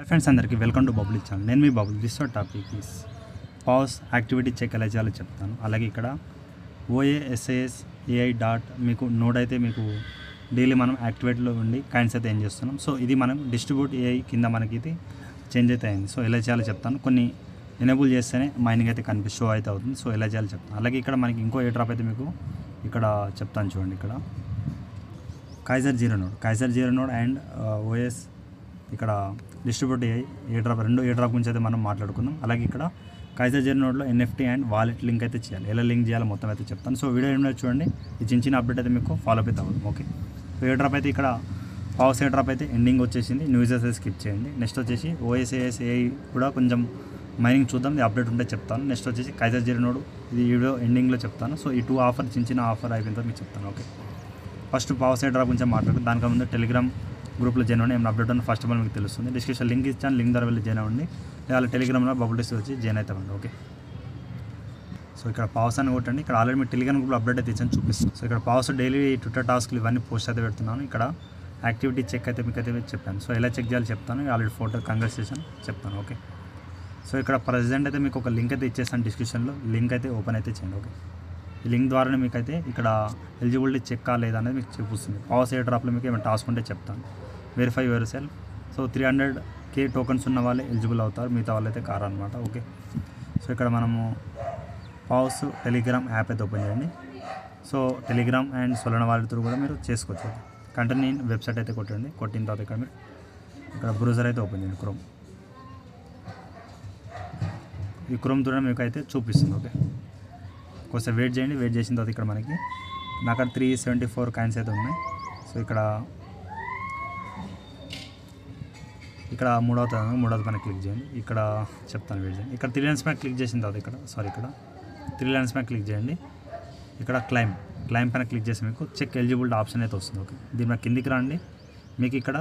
Hi friends, అందరికీ welcome to Bubble channel. నేను మీ Bubble. This topic is pass activity check ఎలా చేయాలో చెప్తాను. అలాగే ఇక్కడ OASAS AI డాట్ మీకు నోడ్ అయితే మీకు డైలీ మనం యాక్టివేట్లో ఉండి కైండ్స్ అయితే ఏం చేస్తున్నాం. సో ఇది మనం డిస్ట్రిబ్యూట్ AI కింద మనకి ఇది చేంజ్ అయితే అయింది. సో ఎలా చేయాలో చెప్తాను. కొన్ని ఎనేబుల్ చేస్తేనే మైనింగ్ అయితే షో అయితే అవుతుంది. సో ఎలా చేయాలో చెప్తాను. అలాగే ఇక్కడ మనకి ఇంకో ఏ డ్రాప్ అయితే మీకు ఇక్కడ చెప్తాను చూడండి. ఇక్కడ Kaiser zero node and OS ఇక్కడ డిస్ట్రిబ్యూట్ ఏ డ్రాప్ రెండు ఏ డ్రాప్ గురించి అయితే మనం మాట్లాడుకుందాం. అలాగే ఇక్కడ కైజర్ జీరో నోడ్లో NFT అండ్ వాలెట్ లింక్ అయితే చేయాలి. ఎలా లింక్ చేయాలో మొత్తం అయితే చెప్తాను. సో వీడియో ఏమైనా చూడండి. ఈ చిన్న అప్డేట్ అయితే మీకు ఫాలో అయితే అవ్వదు. ఓకే, సో ఏ డ్రాప్ అయితే ఇక్కడ పావర్స్ ఏ డ్రాప్ అయితే ఎండింగ్ వచ్చేసింది. న్యూస్ అయితే స్కిప్ చేయండి. నెక్స్ట్ వచ్చేసి OASAS AI కూడా కొంచెం మైనింగ్ చూద్దాం. ఇది అప్డేట్ ఉంటే చెప్తాను. నెక్స్ట్ వచ్చేసి కైజర్ జీరో నోడ్ ఇది వీడియో ఎండింగ్లో చెప్తాను. సో ఈ 2 ఆఫర్ చిన్న ఆఫర్ అయిపోయిన తర్వాత మీకు చెప్తాను. ఓకే, ఫస్ట్ పావర్స్ ఏ డ్రాప్ గురించి మాట్లాడుతుంది. దానికన్నా ముందు టెలిగ్రామ్ గ్రూప్లో జాయిన్ అవ్వండి. ఏమైనా అప్డేట్ ఉన్న ఫస్ట్ ఆఫ్ ఆల్ మీకు తెలుస్తుంది. డిస్క్రిప్షన్ లింక్ ఇచ్చాను. లింక్ ద్వారా వెళ్ళి జాయిన్ అవ్వండి. లేదా టెలిగ్రామ్లో బబుల్ టెస్ట్ వచ్చి జాయిన్ అవుతామండి. ఓకే, సో ఇక్కడ పావర్స్ అని కొట్టండి. ఇక్కడ ఆల్రెడీ మీరు టెలిగ్రామ్ గ్రూప్లో అప్డేట్ అయితే ఇచ్చాను, చూపిస్తాను. సో ఇక్కడ పావర్స్ డైలీ ట్విట్టర్ టాస్క్లు ఇవన్నీ పోస్ట్ అయితే పెడుతున్నాను. ఇక్కడ యాక్టివిటీ చెక్ అయితే మీకు అయితే చెప్పాను. సో ఎలా చెక్ చేయాలో చెప్తాను. ఆల్రెడీ ఫోటో కంగ్రాచులేషన్ చెప్తాను. ఓకే, సో ఇక్కడ ప్రజెంట్ అయితే మీకు ఒక లింక్ అయితే ఇచ్చేస్తాను డిస్క్రిప్షన్లో. లింక్ అయితే ఓపెన్ అయితే చేయండి. ఓకే, ఈ లింక్ ద్వారానే మీకు అయితే ఇక్కడ ఎలిజిబిలిటీ చెక్ కాలేదా అనేది మీకు చూపిస్తుంది. పావర్స్ ఏ డ్రాప్లో మీకు ఏమైనా టాస్క్ ఉంటే చెప్తాను. Verify your self. So 300K tokens ఉన్న వాళ్ళే ఎలిజిబుల్ అవుతారు, మిగతా వాళ్ళు అయితే కారు అనమాట. ఓకే, సో ఇక్కడ మనము పావర్స్ టెలిగ్రామ్ యాప్ అయితే ఓపెన్ చేయండి. సో టెలిగ్రామ్ అండ్ సొలన వాళ్ళతో కూడా మీరు చేసుకోవచ్చు. కంటిన్యూ వెబ్సైట్ అయితే కొట్టండి. కొట్టిన తర్వాత ఇక్కడ మీరు ఇక్కడ బ్రౌజర్ అయితే ఓపెన్ చేయండి. క్రోమ్, ఈ క్రోమ్ ద్వారా మీకు అయితే చూపిస్తుంది. ఓకే, కొంచెం వెయిట్ చేయండి. వెయిట్ చేసిన తర్వాత ఇక్కడ మనకి నాకు 374 కాయిన్స్ అయితే ఉన్నాయి. సో ఇక్కడ మూడవది పైన క్లిక్ చేయండి. ఇక్కడ చెప్తాను, వెయిట్ చేయండి. ఇక్కడ 3 లైన్స్ పైన క్లిక్ చేసిన తర్వాత ఇక్కడ 3 లైన్స్ పైన క్లిక్ చేయండి. ఇక్కడ క్లైమ్ పైన క్లిక్ చేసి మీకు చెక్ ఎలిజిబిలిటీ ఆప్షన్ అయితే వస్తుంది. ఓకే, దీని మీద కిందికి రండి. మీకు ఇక్కడ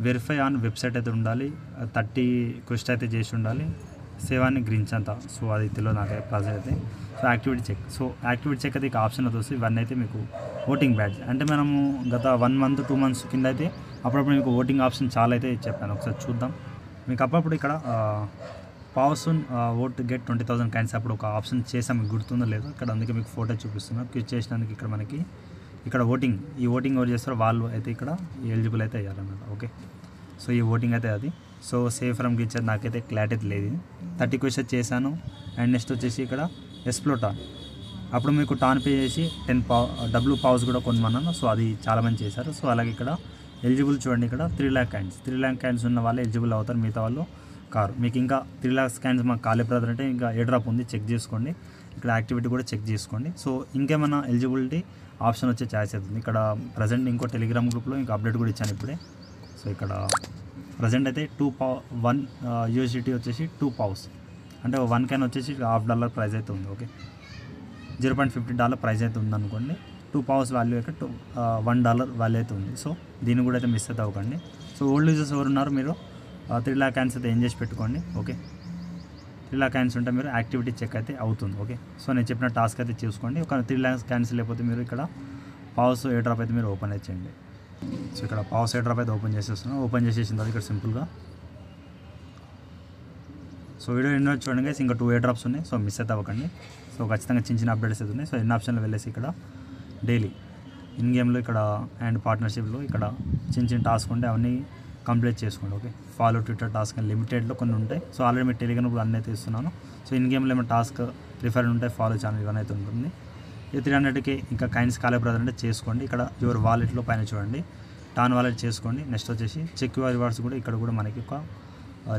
వెరిఫై ఆన్ వెబ్సైట్ అయితే ఉండాలి. 30 క్వెస్ట్ అయితే చేసి ఉండాలి. సేవాన్ని గ్రీన్స్ అంతా. సో అది తెలియదు నాకైతే ప్రాసెస్ అయితే. సో యాక్టివిటీ చెక్ అయితే ఇక ఆప్షన్ అయితే వస్తుంది. ఇవన్నీ అయితే మీకు ఓటింగ్ బ్యాడ్జ్ అంటే మనము గత 1 మంత్ 2 మంత్స్ కింద అయితే అప్పుడప్పుడు మీకు ఓటింగ్ ఆప్షన్ చాలా అయితే చెప్పాను. ఒకసారి చూద్దాం. మీకు అప్పుడప్పుడు ఇక్కడ పావర్స్ ఓట్ గెట్ 20,000 కాయిన్స్ అప్పుడు ఒక ఆప్షన్ చేసాం, మీకు గుర్తుందో లేదో. ఇక్కడ అందుకే మీకు ఫోటో చూపిస్తున్నాను. క్లిక్ చేసినందుకు ఇక్కడ మనకి ఇక్కడ ఓటింగ్ ఎవరు చేస్తారో వాళ్ళు అయితే ఇక్కడ ఎలిజిబుల్ అయితే అయ్యారన్నమాట. ఓకే, సో ఈ ఓటింగ్ అయితే అది. సో సేవ్ ఫ్రమ్ గ్లిచ్ నాకైతే క్లారిటీ లేదు. 30 క్వశ్చన్ చేశాను. అండ్ నెక్స్ట్ వచ్చేసి ఇక్కడ ఎక్స్ప్లోటాన్ అప్పుడు మీకు టాన్ పే చేసి 10 డబ్ల్యూ పావర్స్ కూడా కొనమన్నాను. సో అది చాలామంది చేశారు. సో అలాగే ఇక్కడ ఎలిజిబుల్ చూడండి. ఇక్కడ 3 lakh కాయిన్స్ ఉన్న వాళ్ళు ఎలిజిబుల్ అవుతారు, మిగతా వాళ్ళు కారు. మీకు ఇంకా 3 lakhs కాయిన్స్ మాకు కాలే బ్రదర్ అంటే ఇంకా ఏ డ్రాప్ ఉంది చెక్ చేసుకోండి. ఇక్కడ యాక్టివిటీ కూడా చెక్ చేసుకోండి. సో ఇంకేమైనా ఎలిజిబిలిటీ ఆప్షన్ వచ్చే ఛాయిస్ అవుతుంది. ఇక్కడ ప్రజెంట్ ఇంకో టెలిగ్రామ్ గ్రూప్లో ఇంకా అప్డేట్ కూడా ఇచ్చాను ఇప్పుడే. సో ఇక్కడ ప్రజెంట్ అయితే 1 USDT వచ్చేసి 2 పవర్స్ అంటే 1 కాయిన్ వచ్చేసి $1 ప్రైస్ అయితే ఉంది. ఓకే, $0.50 ప్రైస్ అయితే ఉందనుకోండి. 2 పవర్స్ వాల్యూ అయితే $1 వాల్యూ అయితే ఉంది. సో దీన్ని కూడా అయితే మిస్ అయితే అవ్వకండి. సో ఓల్డ్ యూజర్స్ ఎవరు ఉన్నారు మీరు 3 lakh కాయిన్స్ అయితే ఏం చేసి పెట్టుకోండి. ఓకే, 3 lakh కాయిన్స్ ఉంటే మీరు యాక్టివిటీ చెక్ అయితే అవుతుంది. ఓకే, సో నేను చెప్పిన టాస్క్ అయితే చూసుకోండి. ఒక 3 lakhs కాయిన్స్ లేకపోతే మీరు ఇక్కడ పావర్స్ ఏ డ్రాప్ అయితే మీరు ఓపెన్ అయితే చేయండి. సో ఇక్కడ పావర్స్ ఏ డ్రాప్ అయితే ఓపెన్ చేసేస్తున్నాను. ఓపెన్ చేసేసిన తర్వాత ఇక్కడ సింపుల్గా సో వీడియో ఎన్నో చూడండి గైస్. ఇంకా 2 ఏ డ్రాప్స్ ఉన్నాయి. సో మిస్ అయితే అవ్వకండి. సో ఖచ్చితంగా చిన్న అప్డేట్స్ అయితే ఉన్నాయి. సో ఎన్ని ఆప్షన్లో వెళ్ళేసి ఇక్కడ డైలీ ఇన్ గేమ్లో ఇక్కడ అండ్ పార్ట్నర్షిప్లో ఇక్కడ చిన్న టాస్క్ ఉంటే అవన్నీ కంప్లీట్ చేసుకోండి. ఓకే, ఫాలో ట్విట్టర్ టాస్క్ అని లిమిటెడ్లో కొన్ని ఉంటాయి. సో ఆల్రెడీ మీరు టెలిగ్రామ్ అన్నీ అయితే ఇస్తున్నాను. సో ఇన్ గేమ్లో ఏమైనా టాస్క్ రిఫర్ ఉంటాయి, ఫాలో ఛానల్ ఇవన్నీ అయితే ఉంటుంది. ఈ 300K ఇంకా కాయిన్స్ కాలే బ్రదర్ అంటే చేసుకోండి. ఇక్కడ యువర్ వాలెట్లో పైన చూడండి, టాన్ వాలెట్ చేసుకోండి. నెక్స్ట్ వచ్చేసి చెక్ యువర్ రివార్డ్స్ కూడా ఇక్కడ కూడా మనకి ఒక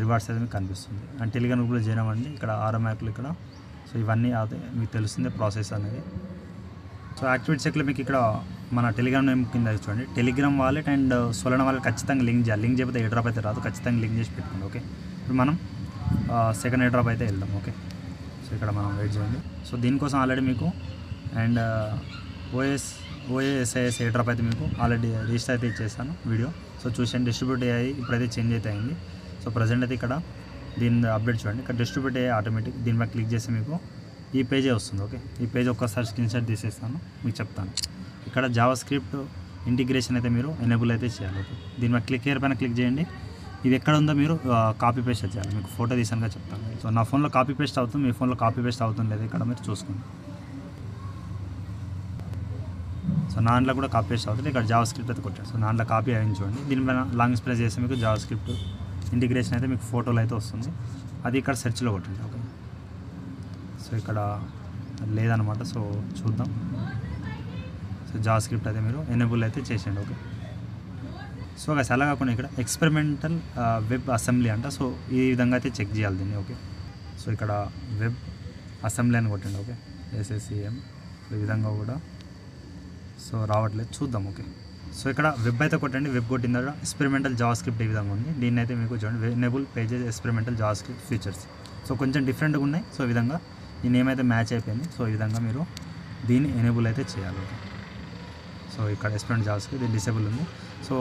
రివార్డ్స్ అయితే మీకు కనిపిస్తుంది. అండ్ టెలిగ్రామ్ గ్రూప్లో జాయిన్ అవ్వండి. ఇక్కడ ఆర్ఎంఐక్లు ఇక్కడ. సో ఇవన్నీ అదే మీకు తెలుస్తుంది ప్రాసెస్ అనేది. సో యాక్టివిటీ చెక్లో మీకు ఇక్కడ మన టెలిగ్రామ్ నేమ్ కింద చూడండి, టెలిగ్రామ్ వాలెట్ అండ్ సొలన వాలెట్ ఖచ్చితంగా లింక్ చేయాలి. లింక్ చేయకపోతే ఏ డ్రాప్ అయితే రాదు. ఖచ్చితంగా లింక్ చేసి పెట్టుకోండి. ఓకే, ఇప్పుడు మనం సెకండ్ ఏ డ్రాప్ అయితే వెళ్దాం. ఓకే, సో ఇక్కడ మనం వెయిట్ చేయండి. సో దీనికోసం ఆల్రెడీ మీకు అండ్ OASAS ఏ డ్రాప్ అయితే మీకు ఆల్రెడీ రిజిస్టర్ అయితే ఇచ్చేసాను వీడియో. సో చూసాను డిస్ట్రిబ్యూట్ అయ్యి ఇప్పుడైతే చేంజ్ అయితే అయింది. సో ప్రజెంట్ అయితే ఇక్కడ దీని అప్డేట్ చూడండి. ఇక్కడ డిస్ట్రిబ్యూట్ అయ్యే ఆటోమేటిక్ దీని మీద క్లిక్ చేస్తే మీకు ఈ పేజే వస్తుంది. ఓకే, ఈ పేజ్ ఒక్కసారి స్క్రీన్షాట్ తీసేస్తాను, మీకు చెప్తాను. ఇక్కడ జావా స్క్రిప్ట్ ఇంటిగ్రేషన్ అయితే మీరు ఎనేబుల్ అయితే చేయాలి. ఓకే, దీని మీద క్లిక్ హియర్ పైన క్లిక్ చేయండి. ఇది ఎక్కడ ఉందో మీరు కాపీ పేస్ట్ చేయాలి. మీకు ఫోటో తీసానుగా చెప్తాను. సో నా ఫోన్లో కాపీ పేస్ట్ అవుతుంది, మీ ఫోన్లో కాపీ పేస్ట్ అవుతుంది లేదు ఇక్కడ మీరు చూసుకోండి. సో నా దాంట్లో కూడా కాపీ పేస్ట్ అవుతుంది. ఇక్కడ జావా స్క్రిప్ట్ అయితే కొట్టాను. సో నా దాంట్లో కాపీ అయ్యింది చూడండి. దీనిపైన లాంగ్ ప్రెస్ చేస్తే మీకు జావా స్క్రిప్ట్ ఇంటిగ్రేషన్ అయితే మీకు ఫోటోలో అయితే వస్తుంది. అది ఇక్కడ సెర్చ్లో కొట్టండి. ఓకే, సో ఇక్కడ లేదనమాట. సో చూద్దాం. సో జావా స్క్రిప్ట్ అయితే మీరు ఎనేబుల్ అయితే చేసేయండి. ఓకే, సో గైస్ అలా కాకుండా ఇక్కడ ఎక్స్పెరిమెంటల్ వెబ్ అసెంబ్లీ అంట. సో ఈ విధంగా అయితే చెక్ చేయాలి దీన్ని. ఓకే, సో ఇక్కడ వెబ్ అసెంబ్లీ అని కొట్టండి. Okay, SSEM. సో ఈ విధంగా కూడా సో రావట్లేదు, చూద్దాం. ఓకే, సో ఇక్కడ వెబ్ అయితే కొట్టండి. వెబ్ కొట్టిన తర్వాత ఎక్స్పెరిమెంటల్ జావా స్క్రిప్ట్ ఈ విధంగా ఉంది. దీన్ని అయితే మీకు చూడండి, enable pages experimental Java script features. So కొంచెం డిఫరెంట్గా ఉన్నాయి. సో ఈ విధంగా ఈ నేమ్ అయితే మ్యాచ్ అయిపోయింది. సో ఈ విధంగా మీరు దీన్ని ఎనేబుల్ అయితే చేయాలి. ఓకే, సో ఇక్కడ ఎక్స్పెరిమెంట్ జావా స్క్రిప్ట్ ఇది డిసేబుల్ ఉంది. సో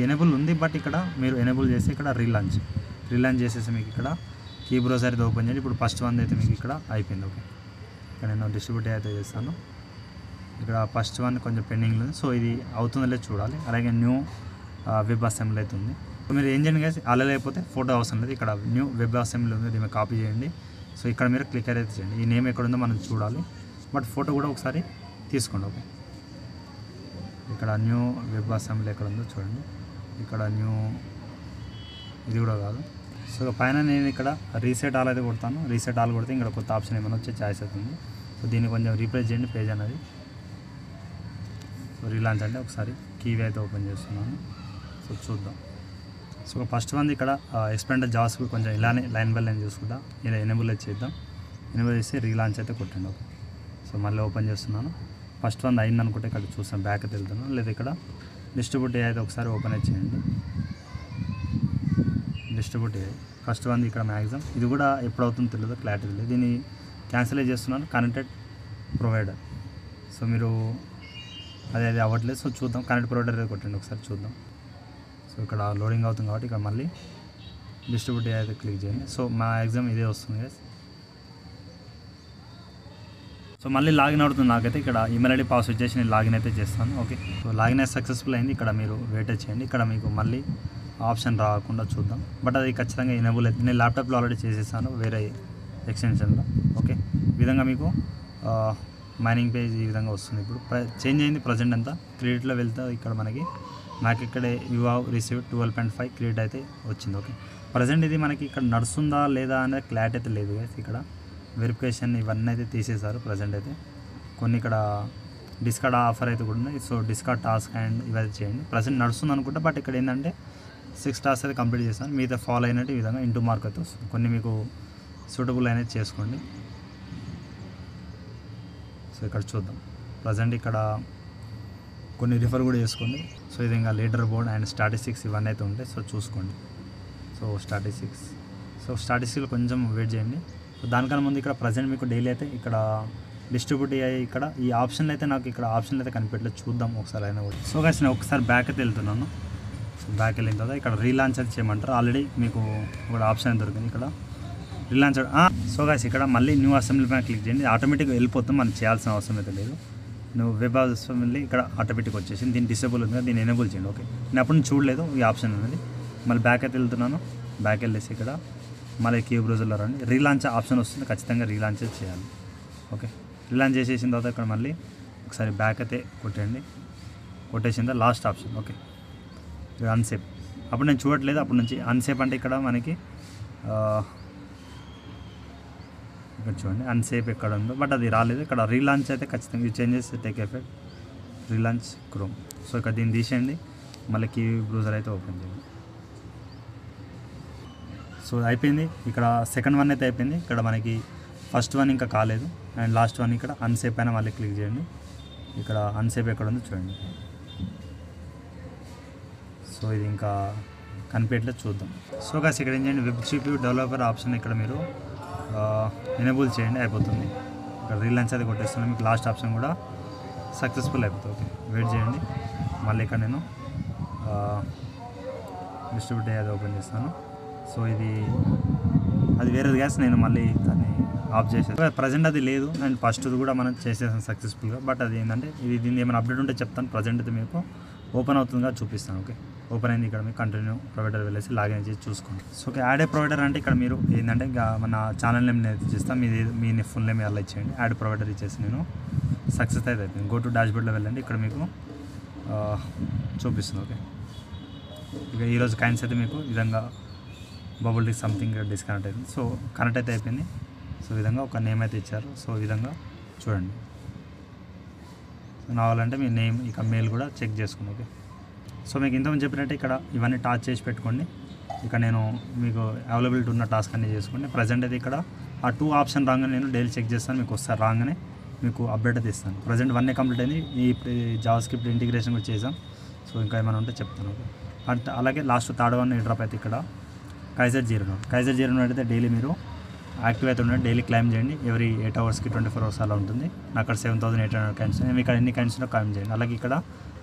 ఎనేబుల్ ఉంది, బట్ ఇక్కడ మీరు ఎనేబుల్ చేసి ఇక్కడ రీలాంచ్ చేసేసి మీకు ఇక్కడ కీ బ్రౌజర్ అయితే ఓపెన్ చేయండి. ఇప్పుడు ఫస్ట్ వన్ అయితే మీకు ఇక్కడ అయిపోయింది. ఓకే, ఇక్కడ నేను డిస్ట్రిబ్యూట్ అయితే చేస్తాను. ఇక్కడ ఫస్ట్ వన్ కొంచెం పెండింగ్లో ఉంది. సో ఇది అవుతుందో లేదో చూడాలి. అలాగే న్యూ వెబ్ అసెంబ్లీ అయితే ఉంది. సో మీరు ఏం చేయండి గైస్, అలా లేకపోతే ఫోటో అవసరం లేదు. ఇక్కడ న్యూ వెబ్ అసెంబ్లీ ఉంది, దీన్ని కాపీ చేయండి. సో ఇక్కడ మీరు క్లిక్ అయితే చేయండి. ఈ నేమ్ ఎక్కడ ఉందో మనం చూడాలి, బట్ ఫోటో కూడా ఒకసారి తీసుకోండి. ఓకే, ఇక్కడ న్యూ వెబ్ అసెంబ్లీ ఎక్కడ ఉందో చూడండి. ఇక్కడ న్యూ ఇది కూడా కాదు. సో పైన నేను ఇక్కడ రీసెట్ ఆల్ అయితే కొడతాను. రీసెట్ ఆల్ కొడితే ఇక్కడ కొత్త ఆప్షన్ ఏమైనా వచ్చే ఛాయిస్ అవుతుంది. సో దీన్ని కొంచెం రీప్లేస్ చేయండి పేజ్ అనేది. సో రీలాంచ్ అంటే ఒకసారి కీవీ అయితే ఓపెన్ చేస్తున్నాను. సో చూద్దాం. సో ఫస్ట్ వన్ ఇక్కడ ఎక్స్పెరిమెంటల్ జావా స్క్రిప్ట్ కొంచెం ఇలానే లైన్ బై లైన్ చూసుకుంటా ఇలా ఎనేబుల్ అయితే చేద్దాం. ఎనేబుల్ చేసి రీలాంచ్ అయితే కొట్టండి. ఓకే, సో మళ్ళీ ఓపెన్ చేస్తున్నాను. ఫస్ట్ వన్ అయింది అనుకుంటే ఇక్కడ చూస్తాను, బ్యాక్ అయితే వెళ్తున్నాను. లేదా ఇక్కడ డిస్ట్రిబ్యూట్ అయితే ఒకసారి ఓపెన్ అయితే చేయండి. డిస్ట్రిబ్యూట్ ఫస్ట్ వన్ ఇక్కడ మ్యాక్సిమం ఇది కూడా ఎప్పుడు అవుతుందో తెలియదు, క్లారిటీ తెలియదు. దీన్ని క్యాన్సిల్ చేస్తున్నాను. Connected provider. సో మీరు అది అవ్వట్లేదు. సో చూద్దాం, కనెక్ట్ ప్రొవైడర్ అయితే కొట్టండి ఒకసారి చూద్దాం. సో ఇక్కడ లోడింగ్ అవుతుంది కాబట్టి ఇక్కడ మళ్ళీ డిస్ట్రిబ్యూట్ అయితే క్లిక్ చేయండి. సో మా ఎగ్జామ్ ఇదే వస్తుంది గైస్. సో మళ్ళీ లాగిన్ అవుతుంది నాకైతే. ఇక్కడ ఈమెయిల్ ఐడి పాస్వర్డ్ చేసి నేను లాగిన్ అయితే చేస్తాను. ఓకే, సో లాగిన్ అయితే సక్సెస్ఫుల్ అయింది. ఇక్కడ మీరు వెయిట్ చేయండి. ఇక్కడ మీకు మళ్ళీ ఆప్షన్ రాకుండా చూద్దాం, బట్ అది ఖచ్చితంగా ఎనేబుల్ అయితే నేను ల్యాప్టాప్లో ఆల్రెడీ చేసేసాను వేరే ఎక్స్టెన్షన్లో. ఓకే, ఈ విధంగా మీకు మైనింగ్ పేజ్ ఈ విధంగా వస్తుంది. ఇప్పుడు చేంజ్ అయింది. ప్రజెంట్ అంతా క్రెడిట్లో వెళ్తే ఇక్కడ మనకి నాకు ఇక్కడే యూ హావ్ రిసీవ్డ్ 12.5 క్రెడిట్ అయితే వచ్చింది. ఓకే, ప్రజెంట్ ఇది మనకి ఇక్కడ నడుస్తుందా లేదా అనేది క్లారిటీ అయితే లేదు గైస్. ఇక్కడ వెరిఫికేషన్ ఇవన్నీ అయితే తీసేశారు ప్రజెంట్ అయితే. కొన్ని ఇక్కడ డిస్కార్డ్ ఆఫర్ అయితే కూడా ఉన్నాయి. సో డిస్కార్డ్ టాస్క్ అండ్ ఇవైతే చేయండి. ప్రజెంట్ నడుస్తుంది అనుకుంటా, బట్ ఇక్కడ ఏంటంటే 6 టాస్క్ అయితే కంప్లీట్ చేస్తాను. మీతో ఫాలో అయినట్టు ఈ విధంగా ఇంటూ మార్క్ అయితే వస్తుంది. కొన్ని మీకు సూటబుల్ అనేది చేసుకోండి. సో ఇక్కడ చూద్దాం. ప్రజెంట్ ఇక్కడ కొన్ని రిఫర్ కూడా చేసుకోండి. సో ఇది ఇంకా లీడర్ బోర్డ్ అండ్ స్టాటిస్టిక్స్ ఇవన్నీ అయితే ఉంటాయి. సో చూసుకోండి. సో స్టాటిస్టిక్స్లో కొంచెం వెయిట్ చేయండి. సో దానికన్నా ముందు ఇక్కడ ప్రజెంట్ మీకు డైలీ అయితే ఇక్కడ డిస్ట్రిబ్యూట్ అయ్యాయి. ఇక్కడ ఈ ఆప్షన్లు అయితే నాకు ఇక్కడ ఆప్షన్లు అయితే కనిపెట్టలేదు, చూద్దాం ఒకసారి అయినా కూడా. సో గైస్ నేను ఒకసారి బ్యాక్ అయితే వెళ్తున్నాను. సో బ్యాక్ వెళ్ళిన తర్వాత ఇక్కడ రీలాంచ్ అయితే చేయమంటారు. ఆల్రెడీ మీకు ఒక ఆప్షన్ దొరికింది ఇక్కడ రీలాంచ్. సో గైస్ ఇక్కడ మళ్ళీ న్యూ అసెంబ్లీ పైన క్లిక్ చేయండి. ఆటోమేటిక్గా వెళ్ళిపోతుంది, మనం చేయాల్సిన అవసరం అయితే లేదు. నువ్వు వెబ్ అసెంబ్లీ ఇక్కడ ఆటోమేటిక్ వచ్చేసింది. దీన్ని డిసేబుల్ ఉంది, దీన్ని ఎనేబుల్ చేయండి. ఓకే, నేను అప్పుడు చూడలేదు ఈ ఆప్షన్ అనేది. మళ్ళీ బ్యాక్ అయితే వెళ్తున్నాను. బ్యాక్ వెళ్ళేసి ఇక్కడ మళ్ళీ కీ బ్రౌజర్లో రండి. రీలాంచ్ ఆప్షన్ వస్తుంది, ఖచ్చితంగా రీలాంచ్ చేయాలి. ఓకే, రీలాంచ్ చేసేసిన తర్వాత ఇక్కడ మళ్ళీ ఒకసారి బ్యాక్ అయితే కొట్టండి. కొట్టేసిన లాస్ట్ ఆప్షన్. ఓకే, అన్సేప్. అప్పుడు నేను చూడట్లేదు, అప్పటి నుంచి అన్సేప్ అంటే ఇక్కడ మనకి ఇక్కడ చూడండి అన్సేప్ ఎక్కడ ఉందో, బట్ అది రాలేదు. ఇక్కడ రీలాంచ్ అయితే ఖచ్చితంగా ఈ changes take effect. Relaunch chrome. So ఇక్కడ దీన్ని తీసేయండి, మళ్ళీ కీ బ్రౌజర్ అయితే ఓపెన్ చేయండి. సో అయిపోయింది. ఇక్కడ సెకండ్ వన్ అయితే అయిపోయింది. ఇక్కడ మనకి ఫస్ట్ వన్ ఇంకా కాలేదు అండ్ లాస్ట్ వన్ ఇక్కడ అన్సేప్ అయినా మళ్ళీ క్లిక్ చేయండి. ఇక్కడ అన్సేప్ ఎక్కడ ఉందో చూడండి. సో ఇది ఇంకా కనిపెట్టలేదు, చూద్దాం. సో గాస్ ఇక్కడ ఏం చేయండి, వెబ్ సిపియు డెవలపర్ ఆప్షన్ ఇక్కడ మీరు ఎనేబుల్ చేయండి, అయిపోతుంది. ఇక్కడ రీలాంచ్ అది కొట్టేస్తున్నాను. మీకు లాస్ట్ ఆప్షన్ కూడా సక్సెస్ఫుల్ అయిపోతుంది. ఓకే, వెయిట్ చేయండి. మళ్ళీ ఇక్కడ నేను డిస్ట్రిబ్యూట్ అయ్యేది ఓపెన్ చేస్తాను. సో ఇది అది వేరేది గ్యాస్, నేను మళ్ళీ దాన్ని ఆఫ్ చేసేది. ప్రజెంట్ అది లేదు అండ్ ఫస్ట్ది కూడా మనం చేసేసాం సక్సెస్ఫుల్గా. బట్ అది ఏంటంటే ఇది దీన్ని ఏమైనా అప్డేట్ ఉంటే చెప్తాను. ప్రజెంట్ అయితే మీకు ఓపెన్ అవుతుందిగా చూపిస్తాను. ఓకే. ఓపెన్ అయింది. ఇక్కడ మీకు కంటిన్యూ ప్రొవైడర్ వెళ్ళేసి లాగిన్ చేసి చూసుకోండి. సో యాడ్ ఏ ప్రొవైడర్ అంటే ఇక్కడ మీరు ఏంటంటే మన ఛానల్ నేమ్ నేను ఇస్తాను, మీ ఫుల్ నేమ్ అలా ఇచ్చేయండి. యాడ్ ప్రొవైడర్ ఇచ్చేసి నేను సక్సెస్ అయితే అయిపోయింది. గో టు డాష్బోర్డ్లో వెళ్ళండి. ఇక్కడ మీకు చూపిస్తుంది. ఓకే, ఇక ఈరోజు కాయిన్స్ అయితే మీకు ఈ విధంగా బబుల్ టీ సంథింగ్ డిస్కనెక్ట్ అయింది. సో కనెక్ట్ అయితే అయిపోయింది. సో ఈ విధంగా ఒక నేమ్ అయితే ఇచ్చారు. సో ఈ విధంగా చూడండి. కావాలంటే మీ నేమ్ ఇక మెయిల్ కూడా చెక్ చేసుకోండి. ఓకే, సో మీకు ఇంతకుముందు చెప్పినట్టే ఇక్కడ ఇవన్నీ టాచ్ చేసి పెట్టుకోండి. ఇక నేను మీకు అవైలబిలిటీ ఉన్న టాస్క్ అన్నీ చేసుకోండి. ప్రజెంట్ అయితే ఇక్కడ ఆ 2 ఆప్షన్ రాగానే నేను డైలీ చెక్ చేస్తాను. మీకు వస్తారు రాగానే మీకు అప్డేట్ అయితే ఇస్తాను. ప్రజెంట్ 1 కంప్లీట్ అయింది. ఈ జావాస్క్రిప్ట్ ఇంటిగ్రేషన్ కూడా చేసాం. సో ఇంకా ఏమైనా ఉంటే చెప్తాను. అంటే అలాగే లాస్ట్ 3rd వన్ డ్రాప్ అయితే ఇక్కడ కైజర్ 0 అయితే డైలీ మీరు యాక్టివ్ అయితే ఉండండి. డైలీ క్లైమ్ చేయండి. ఎవ్రీ 8 అవర్స్కి 24 అవర్స్ అలా ఉంటుంది. నాకు అక్కడ 7800 కాయిన్స్ నేను ఇక్కడ ఎన్ని కాయిన్స్ కామెంట్ చేయండి. అలాగే ఇక్కడ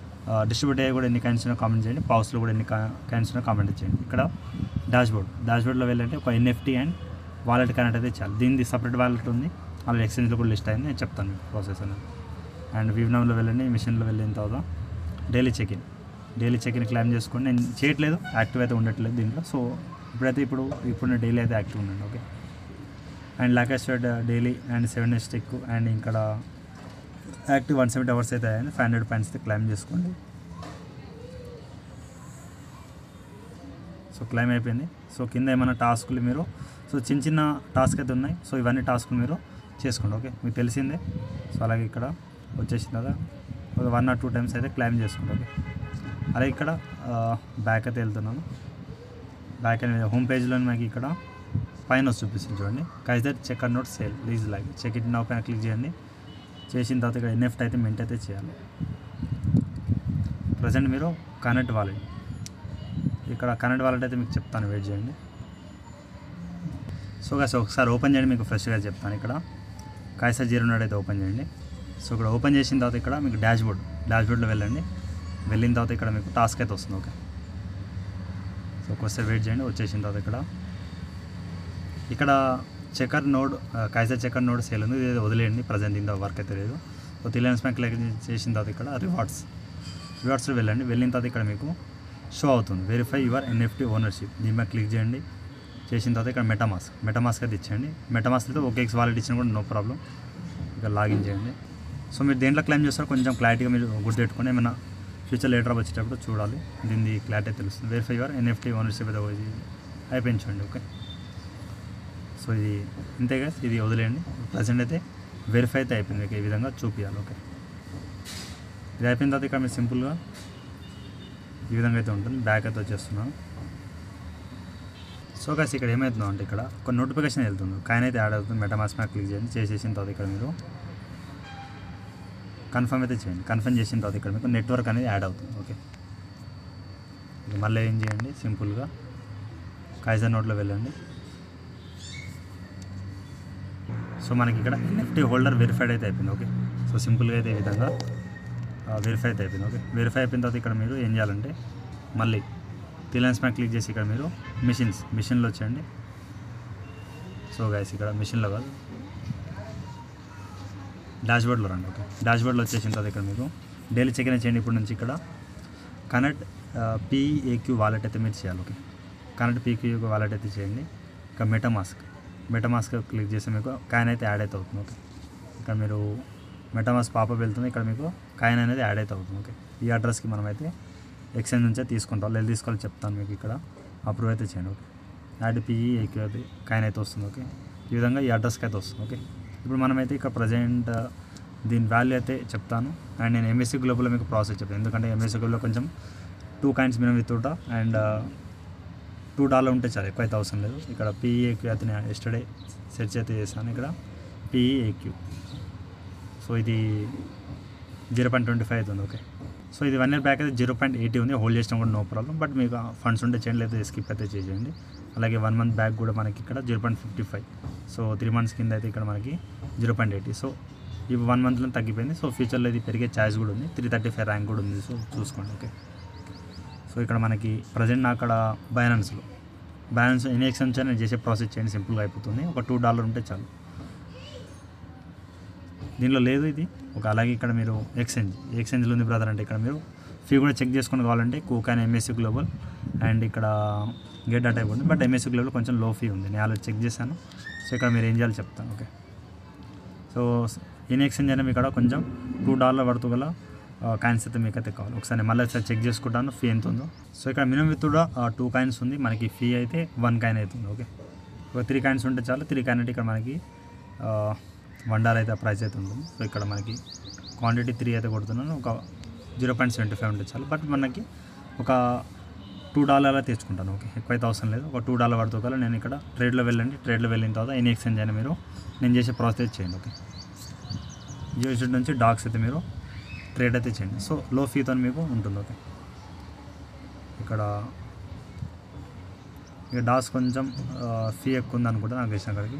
డిస్ట్రిబ్యూట్ అయ్యి కూడా ఎన్ని కాయిన్స్ కామెంట్ చేయండి. పౌస్లో కూడా ఎన్ని కాయిన్స్ కామెంట్ చేయండి. ఇక్కడ డాష్బోర్డ్లో వెళ్ళంటే ఒక ఎన్ఎఫ్టీ అండ్ వాలెట్ కనెక్ట్ అయితే చాలు. దీనిది సపరేట్ వాలెట్ ఉంది. అలా ఎక్స్చేంజ్లో కూడా లిస్ట్ అయింది. నేను చెప్తాను మీకు ప్రాసెస్ అనేది. అండ్ వివ్నామ్లో వెళ్ళండి. మిషన్లో వెళ్ళిన తర్వాత డైలీ చెక్ ఇన్ క్లైమ్ చేసుకోండి. నేను చేయట్లేదు, యాక్టివ్ అయితే ఉండట్లేదు దీంట్లో. సో ఇప్పుడు నేను డైలీ అయితే యాక్టివ్ ఉన్నాను. ఓకే, అండ్ లాకాస్టెడ్ daily and 7 days stick and ఇక్కడ యాక్టివ్ 170 అవర్స్ అయితే అయ్యాయి. 500 పాయింట్స్ అయితే క్లైమ్ చేసుకోండి. సో క్లైమ్ అయిపోయింది. సో కింద ఏమైనా టాస్కులు మీరు చిన్న టాస్క్ అయితే ఉన్నాయి. సో ఇవన్నీ టాస్కులు మీరు చేసుకోండి. ఓకే, మీకు తెలిసిందే. సో అలాగే ఇక్కడ వచ్చేసిన తర్వాత ఒక 1 or 2 టైమ్స్ అయితే క్లైమ్ చేసుకోండి. ఓకే, అలాగే ఇక్కడ బ్యాక్ అయితే వెళ్తున్నాను. బ్యాక్ అనేది హోమ్ పేజ్లో మనకి ఇక్కడ పైన చూపిస్తుంది చూడండి. Kaiser check note sale please like check it now పైన క్లిక్ చేయండి. చేసిన తర్వాత ఇక్కడ ఎన్ఎఫ్టీ అయితే మింట్ అయితే చేయాలి. ప్రజెంట్ మీరు కనెక్ట్ వాలెట్ అయితే మీకు చెప్తాను, వెయిట్ చేయండి. సో గాయ్స్ ఒకసారి ఓపెన్ చేయండి, మీకు ఫ్రెష్గా చెప్తాను. ఇక్కడ కైజర్ 0 అయితే ఓపెన్ చేయండి. సో ఇక్కడ ఓపెన్ చేసిన తర్వాత ఇక్కడ మీకు డాష్బోర్డ్లో వెళ్ళండి. వెళ్ళిన తర్వాత ఇక్కడ మీకు టాస్క్ అయితే వస్తుంది. ఓకే, సో ఒకసారి వెయిట్ చేయండి. వచ్చేసిన తర్వాత ఇక్కడ కైజర్ చెకర్ నోడ్ సేల్ ఉంది. ఇది వదిలేయండి, ప్రజెంట్ ఇంత వర్క్ అయితే లేదు. సో రిలయన్స్ బ్యాంక్ చేసిన తర్వాత ఇక్కడ రివార్డ్స్లో వెళ్ళండి. వెళ్ళిన తర్వాత ఇక్కడ మీకు షో అవుతుంది వెరిఫై యువర్ ఎన్ఎఫ్టీ ఓనర్షిప్. దీని మీద క్లిక్ చేయండి. చేసిన తర్వాత ఇక్కడ మెటామాస్క్ అయితే ఇచ్చేయండి. మెటామాస్క్ అయితే OKX వాలెట్ ఇచ్చినా కూడా నో ప్రాబ్లం. ఇక లాగిన్ చేయండి. సో మీరు దేంట్లో క్లైమ్ చేస్తారో కొంచెం క్లారిటీగా మీరు గుర్తుపెట్టుకోండి. ఏమైనా ఫ్యూచర్ లేటర్ వచ్చేటప్పుడు చూడాలి, దీన్ని క్లారిటీ తెలుస్తుంది. వెరిఫై యువర్ ఎన్ఎఫ్టీ ఓనర్షిప్ అయితే అయిపోయింది చూడండి. ఓకే, సో ఇది ఇంతే కదా, ఇది వదిలేయండి. ప్రజెంట్ అయితే వెరిఫై అయితే అయిపోయింది. ఈ విధంగా చూపించాలి. ఓకే, ఇది అయిపోయిన తర్వాత ఇక్కడ మీరు సింపుల్గా ఈ విధంగా అయితే ఉంటుంది. బ్యాక్ అయితే వచ్చేస్తున్నాను. సో గాయ్స్ ఇక్కడ ఏమవుతుందో అంటే ఇక్కడ ఒక నోటిఫికేషన్ వెళ్తుంది, కాయిన్ అయితే యాడ్ అవుతుంది. మెటామాస్క్ మీద క్లిక్ చేయండి. చేసేసిన తర్వాత ఇక్కడ మీరు కన్ఫర్మ్ అయితే చేయండి. కన్ఫర్మ్ చేసిన తర్వాత ఇక్కడ మీకు నెట్వర్క్ అనేది యాడ్ అవుతుంది. ఓకే, మళ్ళీ ఏం చేయండి, సింపుల్గా కైజర్ నోట్లో వెళ్ళండి. సో మనకి ఇక్కడ ఎన్ఎఫ్టీ హోల్డర్ వెరిఫైడ్ అయితే అయిపోయింది. ఓకే, సో సింపుల్గా అయితే ఈ విధంగా వెరిఫై అయితే అయిపోయింది. ఓకే, వెరిఫై అయిపోయిన తర్వాత ఇక్కడ మీరు ఏం చేయాలంటే మళ్ళీ రిలయన్స్ బ్యాంక్ క్లిక్ చేసి ఇక్కడ మీరు మిషన్లో వచ్చేయండి. సో గైస్ ఇక్కడ మిషన్లో కాదు, డాష్బోర్డ్లో రండి. ఓకే, డాష్బోర్డ్లో వచ్చేసిన తర్వాత ఇక్కడ మీరు డైలీ చెక్ ఇన్ చేయండి. ఇప్పుడు నుంచి ఇక్కడ కనెక్ట్ PEQ వాలెట్ అయితే మీరు చేయాలి. ఓకే, కనెక్ట్ PEQ వాలెట్ అయితే చేయండి. ఇక మెటామాస్క్ క్లిక్ చేసి మీకు కాయిన్ అయితే యాడ్ అయితే అవుతుంది. ఓకే, ఇక్కడ మీరు మెటామాస్క్ పాపప్ వెళ్తుంది. ఇక్కడ మీకు కాయిన్ అనేది యాడ్ అయితే అవుతుంది. ఓకే, ఈ అడ్రస్కి మనమైతే ఎక్స్చేంజ్ నుంచే తీసుకుంటాం. ఎలా తీసుకోవాలో చెప్తాను మీకు. ఇక్కడ అప్రూవ్ అయితే చేయండి. ఓకే, యాడ్ PEQ అయితే కాయిన్ అయితే వస్తుంది. ఓకే, ఈ విధంగా ఈ అడ్రస్కి అయితే వస్తుంది. ఓకే, ఇప్పుడు మనమైతే ఇక్కడ ప్రజెంట్ దీని వాల్యూ అయితే చెప్తాను. అండ్ నేను MSC గ్లోబల్లో మీకు ప్రాసెస్ చెప్తాను. ఎందుకంటే MSC గ్లోబల్లో కొంచెం 2 కాయిన్స్ మినిమం విత్ అండ్ $2 ఉంటే చాలా, ఎక్కువ అయితే అవసరం లేదు. ఇక్కడ PEQ అయితే నేను ఎస్టర్డే సెర్చ్ అయితే చేశాను. ఇక్కడ PEQ, సో ఇది 0.25 అవుతుంది. ఓకే, సో ఇది 1 year బ్యాక్ అయితే 0.80 ఉంది. హోల్డ్ చేసినా కూడా నో ప్రాబ్లం. బట్ మీకు ఫండ్స్ ఉంటే చేయండి, లేదా స్కిప్ అయితే చేయండి. అలాగే 1 month బ్యాక్ కూడా మనకి ఇక్కడ 0.55. సో 3 months కింద అయితే ఇక్కడ మనకి 0.80. సో ఇవి 1 monthలో తగ్గిపోయింది. సో ఫ్యూచర్లో ఇది పెరిగే ఛాయిస్ కూడా ఉంది. 335 ర్యాంక్ కూడా ఉంది. సో చూసుకోండి. ఓకే, సో ఇక్కడ మనకి ప్రజెంట్ నా అక్కడ బ్యాలెన్స్ ఎన్ని ఎక్స్చేంజ్ నేను చేసే ప్రాసెస్ చేయండి, సింపుల్గా అయిపోతుంది. ఒక $2 ఉంటే చాలు. దీనిలో లేదు ఇది. ఒక అలాగే ఇక్కడ మీరు ఎక్స్చేంజ్లో ఉంది బ్రదర్ అంటే ఇక్కడ మీరు ఫీ కూడా చెక్ చేసుకొని కావాలంటే కూకాన్ ఎంఎస్సి గ్లోబల్ అండ్ ఇక్కడ గెట్ డేటా ఉంది. బట్ ఎంఎస్సి గ్లోబల్ కొంచెం లో ఫీ ఉంది, నేను ఆల్రెడీ చెక్ చేశాను. సో ఇక్కడ మీరు ఏం చేయాలో చెప్తాను. ఓకే, సో ఇన్ ఎక్స్చేంజ్ అయినా మీకు ఇక్కడ కొంచెం $2 పడుతూ గల కాయిన్స్ అయితే మీకు అయితే కావాలి. ఒకసారి మళ్ళీ ఒకసారి చెక్ చేసుకుంటాను ఫీ ఎంత ఉందో. సో ఇక్కడ మినిమం విత్ కూడా 2 కాయిన్స్ ఉంది, మనకి ఫీ అయితే 1 కాయిన్ అవుతుంది. ఓకే, ఒక 3 కాయిన్స్ ఉంటే చాలు. 3 కాయిన్ అంటే ఇక్కడ మనకి $1 అయితే ప్రైస్ అయితే ఉంటుంది. సో ఇక్కడ మనకి క్వాంటిటీ 3 అయితే కొడుతున్నాను, ఒక 0.75 ఉంటే చాలు. బట్ మనకి ఒక $2 తెచ్చుకుంటాను. ఓకే, ఎక్కువైతే అవసరం లేదు, ఒక $2 పడుతూ కల నేను ఇక్కడ ట్రేడ్లో వెళ్ళండి. ట్రేడ్లో వెళ్ళిన తర్వాత ఇన్ ఎక్స్చేంజ్ అయినా మీరు నేను చేసే ప్రాసెస్ చేయండి. ఓకే, జియోసిటీ నుంచి డాక్స్ అయితే మీరు ట్రేడ్ అయితే చేయండి. సో లో ఫీతో మీకు ఉంటుంది. ఓకే, ఇక్కడ ఇక డాక్స్ కొంచెం ఫీ ఎక్కువ ఉంది అనుకుంటా నాకు తెలిసిన కాడికి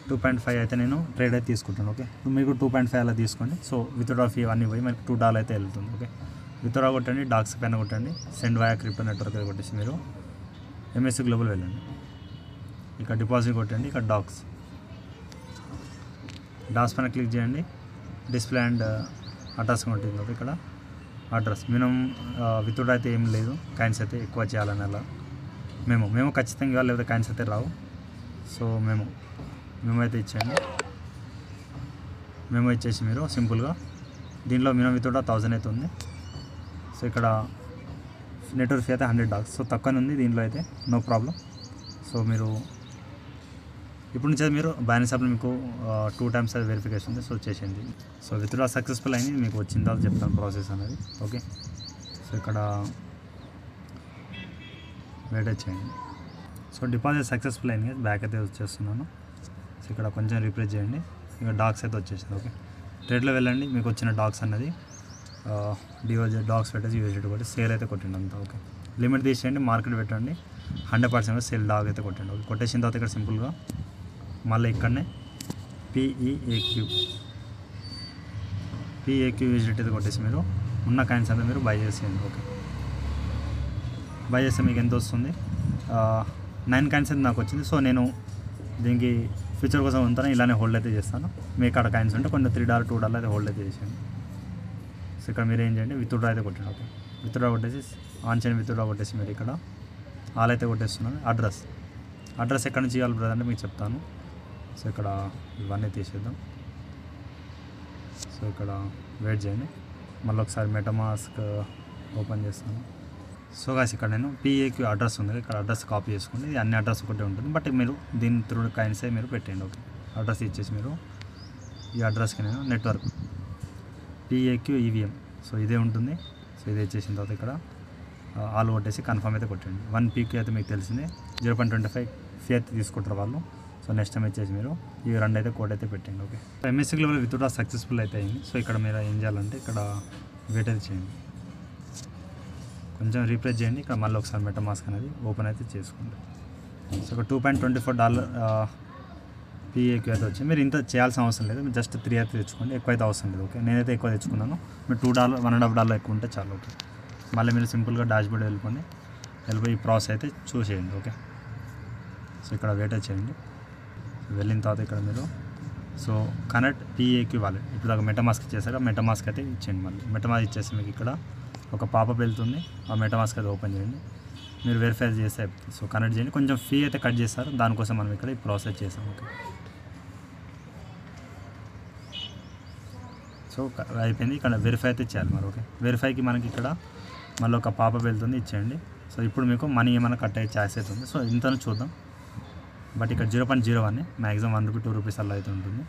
2.5 అయితే నేను ట్రేడ్ అయితే తీసుకుంటాను. ఓకే, మీకు 2.5 అలా తీసుకోండి. సో విత్డ్రా ఫీ అన్నీ పోయి మనకి $2 అయితే వెళ్తుంది. ఓకే, విత్డ్రా కొట్టండి, డాక్స్ పైన కొట్టండి, సెండ్ వయా క్రిప్టో నెట్వర్క్ అయితే కొట్టేసి మీరు ఎంఎస్సి గ్లోబల్ వెళ్ళండి. ఇక్కడ డిపాజిట్ కొట్టండి, ఇక్కడ డాక్స్ పైన క్లిక్ చేయండి. డిస్ప్లే అండ్ అడ్రస్ ఉంటుంది. ఓకే, ఇక్కడ అడ్రస్ మినిమం విత్డ్రా అయితే ఏం లేదు, కాయిన్స్ అయితే ఎక్కువ చేయాలని అలా మేము ఖచ్చితంగా ఇవ్వాలి, లేకపోతే కాయిన్స్ అయితే రావు. సో మేము అయితే ఇచ్చేయండి. మేము ఇచ్చేసి మీరు సింపుల్గా దీనిలో మినిమం విత్డ్రా 1000 అయితే ఉంది. సో ఇక్కడ నెట్వర్క్ ఫీ అయితే $100. సో తక్కువనే ఉంది దీంట్లో అయితే, నో ప్రాబ్లం. సో మీరు ఇప్పుడు నుంచి మీరు బ్యాలెన్స్ యాప్లో మీకు 2 times అది వెరిఫికేషన్ ఉంది. సో చేసేయండి. సో విత్డ్రా సక్సెస్ఫుల్ అయింది, మీకు వచ్చిన తర్వాత చెప్తాను ప్రాసెస్ అనేది. ఓకే, సో ఇక్కడ వెయిట్ చేయండి. సో డిపాజిట్ సక్సెస్ఫుల్ అయింది, బ్యాక్ అయితే వచ్చేస్తున్నాను. సో ఇక్కడ కొంచెం రిప్లేస్ చేయండి. ఇక డాక్స్ అయితే వచ్చేసింది. ఓకే, ట్రేడ్లో వెళ్ళండి, మీకు వచ్చిన డాక్స్ అన్నది డిఓజెడ్ డాక్స్ పెట్టేసి యూజెడ్ కొట్టి సేల్ అయితే కొట్టండి అంతా. ఓకే, లిమిట్ తీసేయండి, మార్కెట్ పెట్టండి, 100% సేల్ డాగ్ అయితే కొట్టండి. ఓకే, కొట్టేసిన తర్వాత ఇక్కడ సింపుల్గా మళ్ళీ ఇక్కడనే పిఏక్యూ యూజెడ్ అయితే కొట్టేసి మీరు ఉన్న కాయిన్స్ అంతా మీరు బై చేసేయండి. ఓకే, బై చేస్తే మీకు ఎంత వస్తుంది, 9 కాయిన్స్ అయితే నాకు వచ్చింది. సో నేను దీనికి ఫ్యూచర్ కోసం ఉంటాను, ఇలానే హోల్డ్ అయితే చేస్తాను. మీకు అక్కడ కాయిన్స్ ఉంటే కొంచెం $3 $2 అయితే హోల్డ్ అయితే చేసేయండి. సో ఇక్కడ మీరు ఏం చేయండి, విత్డ్రా అయితే కొట్టండి. ఓకే, విత్డ్రా కొట్టేసి ఆన్ చేయండి. విత్డ్రా కొట్టేసి మీరు ఇక్కడ ఆల్ అయితే కొట్టేస్తున్నాను. అడ్రస్ ఎక్కడ నుంచి ఇవ్వాలి బ్రదర్ అంటే మీకు చెప్తాను. సో ఇక్కడ ఇవన్నీ తీసేద్దాం. సో ఇక్కడ వెయిట్ చేయండి, మళ్ళీ ఒకసారి మెటామాస్క్ ఓపెన్ చేస్తాను. సో గాయ్స్ ఇక్కడ నేను పిఏక్యూ అడ్రస్ ఉంది, ఇక్కడ అడ్రస్ కాపీ చేసుకోండి. ఇది అన్ని అడ్రస్ ఒకటే ఉంటుంది, బట్ మీరు దీని త్రూ కాయిన్సే మీరు పెట్టండి. ఓకే, అడ్రస్ ఇచ్చేసి మీరు ఈ అడ్రస్కి నేను నెట్వర్క్ పిఏక్యూ ఈవీఎం సో ఇదే ఉంటుంది. సో ఇదే చేసిన తర్వాత ఇక్కడ ఆల్ కొట్టేసి కన్ఫర్మ్ అయితే కొట్టండి. 1 పీక్యూ అయితే మీకు తెలిసిందే, 0.25 ఫీ అయితే తీసుకుంటారు వాళ్ళు. సో నెక్స్ట్ టైం వచ్చేసి మీరు ఈ 2 అయితే కోడ్ అయితే పెట్టండి. Okay, MSc global withdraw successful అయితే అయింది. సో ఇక్కడ మీరు ఏం చేయాలంటే ఇక్కడ వెయిట్ అయితే చేయండి, కొంచెం రీప్లేస్ చేయండి. ఇక్కడ మళ్ళీ ఒకసారి మెటామాస్క్ అనేది ఓపెన్ అయితే చేసుకోండి. సో ఇక్కడ $2.24 పిఏక్యూ అయితే వచ్చింది. మీరు ఇంత చేయాల్సిన అవసరం లేదు, మీరు జస్ట్ 3 అయితే తెచ్చుకోండి, ఎక్కువ అయితే అవసరం లేదు. ఓకే, నేనైతే ఎక్కువ తెచ్చుకున్నాను, మీరు $2 $1.5 ఎక్కువ ఉంటే చాలు. ఓకే, మళ్ళీ మీరు సింపుల్గా డాష్బోర్డ్ వెళ్ళిపోయి ఈ ప్రాసెస్ అయితే చూసేయండి. ఓకే, సో ఇక్కడ వెయిట్ చేయండి. వెళ్ళిన తర్వాత ఇక్కడ మీరు సో కనెక్ట్ పిఏక్యూ వాలెట్ ఇప్పుడు దాకా మెటామాస్క్ ఇచ్చేసారు, మెటామాస్క్ అయితే ఇచ్చేయండి. మళ్ళీ మెటామాస్క్ ఇచ్చేసి మీకు ఇక్కడ ఒక పాపప్ వెళ్తుంది, ఆ మెటామాస్క్ అయితే ఓపెన్ చేయండి, మీరు వెరిఫై చేస్తే సో కనెక్ట్ చేయండి. కొంచెం ఫీ అయితే కట్ చేస్తారు, దానికోసం మనం ఇక్కడ ఈ ప్రాసెస్ చేసాం. ఓకే, సో అయిపోయింది. ఇక్కడ వెరిఫై అయితే చేయాలి మరి. ఓకే, వెరిఫైకి మనకి ఇక్కడ మళ్ళీ ఒక పాపప్ వెళ్తుంది, ఇచ్చేయండి. సో ఇప్పుడు మీకు మనీ ఏమైనా కట్ అయ్యే ఛాన్స్ అయితే ఉంది. సో ఇంతను చూద్దాం, బట్ ఇక్కడ 0.01 మ్యాక్సిమం ₹1 ₹2 అలా అయితే ఉంటుంది.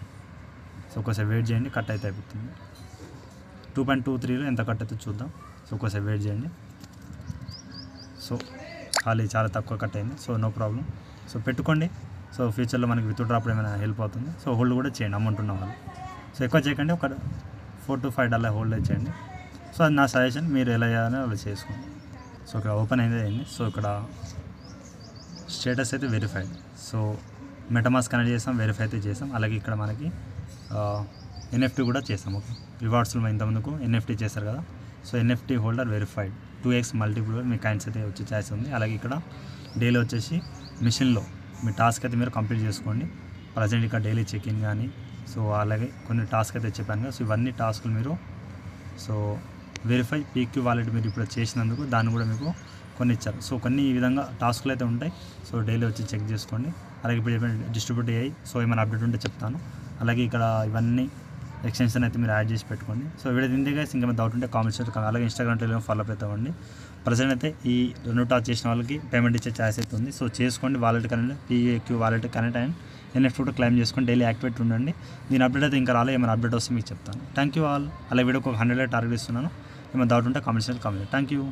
సో ఒకసారి వెయిట్ చేయండి, కట్ అయితే అయిపోతుంది. 2.23లో ఎంత కట్ అయితే చూద్దాం. సో ఒకసారి వెయిట్ చేయండి. సో ఖాళీ చాలా తక్కువ కట్ అయింది. సో నో ప్రాబ్లం, సో పెట్టుకోండి. సో ఫ్యూచర్లో మనకి విత్డ్రా అప్పుడు ఏమైనా హెల్ప్ అవుతుంది. సో హోల్డ్ కూడా చేయండి అమౌంట్ ఉన్న వాళ్ళు. సో ఎక్కువ చేయకండి, ఒక $4 to $5 హోల్డ్ చేయండి. సో అది నా సజెషన్, మీరు ఎలా చేయాలని అలా చేసుకోండి. సో ఇక్కడ ఓపెన్ అయింది. సో ఇక్కడ స్టేటస్ అయితే వెరిఫైడ్. సో మెటామాస్క్ కనెక్ట్ చేసాం, వెరిఫై అయితే చేసాం. అలాగే ఇక్కడ మనకి ఎన్ఎఫ్టీ కూడా చేసాం. ఓకే, రివార్డ్స్లో ఇంతమందుకు ఎన్ఎఫ్టీ చేస్తారు కదా. So NFT holder verified 2x multiple మీ కాయిన్స్ అయితే వచ్చే ఛాయిస్ ఉంది. అలాగే ఇక్కడ డైలీ వచ్చేసి మిషన్లో మీ టాస్క్ అయితే మీరు కంప్లీట్ చేసుకోండి. ప్రజెంట్ ఇక్కడ డైలీ చెక్-ఇన్ కానీ సో అలాగే కొన్ని టాస్క్ అయితే చెప్పాను కదా. సో ఇవన్నీ టాస్కులు మీరు సో వెరిఫై పీక్యూ వాలెట్ మీరు ఇప్పుడు చేసినందుకు దాన్ని కూడా మీకు కొన్ని ఇచ్చారు. సో కొన్ని ఈ విధంగా టాస్క్లు అయితే ఉంటాయి. సో డైలీ వచ్చి చెక్ చేసుకోండి. అలాగే ఇప్పుడు డిస్ట్రిబ్యూట్ అయ్యాయి. సో ఏమైనా అప్డేట్ ఉంటే చెప్తాను. అలాగే ఇక్కడ ఇవన్నీ ఎక్స్టెన్షన్ అయితే మీరు యాడ్ చేసి పెట్టుకోండి. సో వీడియో తింటే గైస్ ఇంకేమైనా డౌట్ ఉంటే కామెంట్స్ చేయండి. అలాగే ఇన్స్టాగ్రామ్ టెలిగ్రామ్ ఫాలో అప్ అవుతామండి. ప్రజెంట్ అయితే ఈ 2 టాస్క్ చేసిన వాళ్ళకి పేమెంట్ ఇచ్చే ఛాయిస్ అయితే ఉంది. సో చేసుకోండి. Wallet connect, PQ wallet connect and NFT కూడా క్లైమ్ చేసుకొని డైలీ యాక్టివేట్ ఉండండి. దీని అప్డేట్ అయితే ఇంకా రాలే. ఏమైనా అప్డేట్ వస్తే మీకు చెప్తాను. Thank you all. అలాగే వీడియోకి ఒక 100 టార్గెట్ ఇస్తున్నాను. ఏమైనా డౌట్ ఉంటే కామెంట్స్ కామెంట్. Thank you.